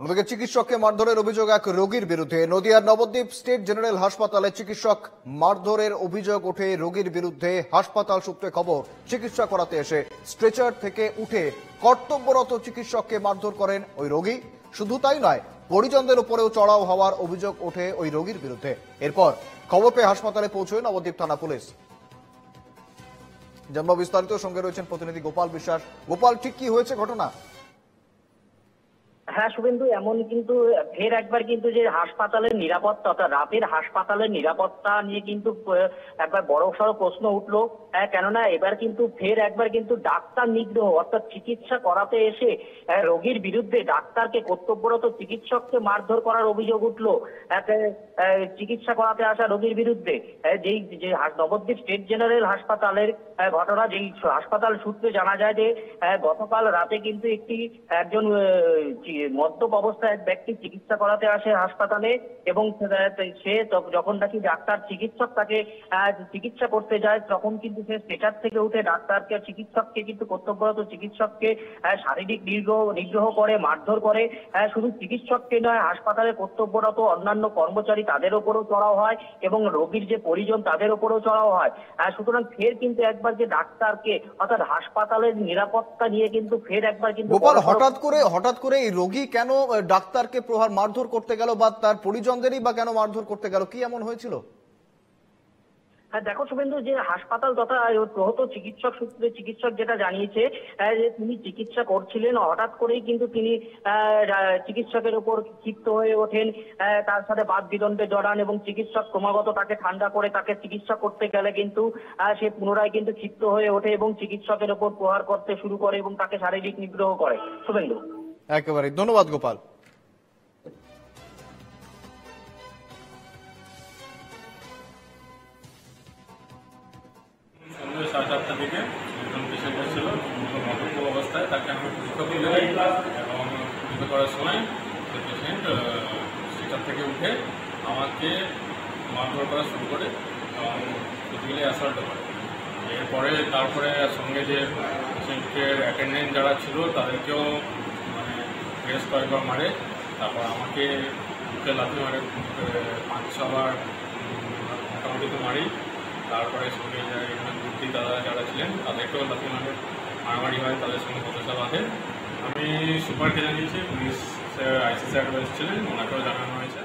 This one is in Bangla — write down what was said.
অন্যদিকে চিকিৎসককে মারধরের অভিযোগ এক রোগীর বিরুদ্ধে। নদিয়ার নবদ্বীপ স্টেট জেনারেল হাসপাতালে চিকিৎসক মারধরের অভিযোগ ওঠে রোগীর বিরুদ্ধে। হাসপাতাল সূত্রে খবর, চিকিৎসা করাতে এসে স্ট্রেচার থেকে উঠে কর্তব্যরত চিকিৎসককে মারধর করেন ওই রোগী। শুধু তাই নয়, পরিজনদের উপরেও চড়াও হওয়ার অভিযোগ ওঠে ওই রোগীর বিরুদ্ধে। এরপর খবর পেয়ে হাসপাতালে পৌঁছয় নবদ্বীপ থানা পুলিশ। জন্ম বিস্তারিত সঙ্গে রয়েছেন প্রতিনিধি গোপাল বিশ্বাস। গোপাল, ঠিক কি হয়েছে ঘটনা? হ্যাঁ শুভেন্দু, এমন কিন্তু ফের একবার কিন্তু যে হাসপাতালের নিরাপত্তা, অর্থাৎ রাতের হাসপাতালের নিরাপত্তা নিয়ে কিন্তু একবার বড়সড় প্রশ্ন উঠলো। কেননা এবার কিন্তু ফের একবার কিন্তু ডাক্তার নিগ্রহ, অর্থাৎ চিকিৎসা করাতে এসে রোগীর বিরুদ্ধে ডাক্তারকে, কর্তব্যরত চিকিৎসককে মারধর করার অভিযোগ উঠলো চিকিৎসা করাতে আসা রোগীর বিরুদ্ধে। যেই যে নবদ্বীপ স্টেট জেনারেল হাসপাতালের ঘটনা, যেই হাসপাতাল সূত্রে জানা যায় যে গতকাল রাতে কিন্তু একজন মদ্যপ অবস্থায় এক ব্যক্তি চিকিৎসা করাতে আসে হাসপাতালে, এবং সে যখন নাকি ডাক্তার চিকিৎসক তাকে চিকিৎসা করতে যায়, তখন কিন্তু সে স্ট্রেচার থেকে উঠে ডাক্তারকে, চিকিৎসককে, কিন্তু কর্তব্যরত চিকিৎসককে শারীরিক নিগ্রহ করে, মারধর করে। শুধু চিকিৎসককে নয়, হাসপাতালে কর্তব্যরত অন্যান্য কর্মচারী তাদের উপরও চড়াও হয়, এবং রোগীর যে পরিজন তাদের উপরও চড়াও হয়। সুতরাং ফের কিন্তু একবার যে ডাক্তারকে, অর্থাৎ হাসপাতালের নিরাপত্তা নিয়ে কিন্তু ফের একবার কিন্তু গোপাল, হঠাৎ করে এই রোগী কেন ডাক্তারকে মারধর করতে গেল, বা তার পরিজনদেরই বা কেন মারধর করতে গেল? কি এমন হয়েছিল? হ্যাঁ দেখো শুভেন্দু, যে হাসপাতাল তথা প্রহত চিকিৎসক সূত্রে চিকিৎসক যেটা জানিয়েছে যে তিনি চিকিৎসা করছিলেন, হঠাৎ করেই কিন্তু তিনি চিকিৎসকের উপর ক্ষিপ্ত হয়ে ওঠেন, তার সাথে বাদ বিদণ্ডে জড়ান, এবং চিকিৎসক ক্রমাগত তাকে ঠান্ডা করে তাকে চিকিৎসা করতে গেলে কিন্তু সে পুনরায় কিন্তু ক্ষিপ্ত হয়ে ওঠে এবং চিকিৎসকের উপর প্রহার করতে শুরু করে এবং তাকে শারীরিক নিগ্রহ করে। শুভেন্দু, একেবারে ধন্যবাদ গোপাল। সন্ধ্যে 7:30টার দিকে একজন পেশেন্ট ছিল মদ্যপ অবস্থায়, তাকে আমি পরীক্ষা করলে এবং পরীক্ষা করার সময় সে পেশেন্ট সেটার থেকে উঠে আমাকে মারধর করা শুরু করে এবং ফিজিক্যালি অ্যাসল্ট করে। তারপরে সঙ্গে যে পেশেন্টের অ্যাটেন্ডেন্ট যারা ছিল তাদেরকেও মানে প্রেস কয়েকবার মারে, তারপর আমাকে বুকে লাথি মারে, 5-6 বার মোটামুটি তো মারি। তারপরে সঙ্গে এখানে দুটি দাদা যারা ছিলেন তাদেরকেও লাথি মারামারি হয়, তাদের সঙ্গে বচসা বাঁধে। আমি সুপারকে জানিয়েছি, পুলিশ আইসি স্যার এসেছিলেন, ওনাকেও জানানো হয়েছে।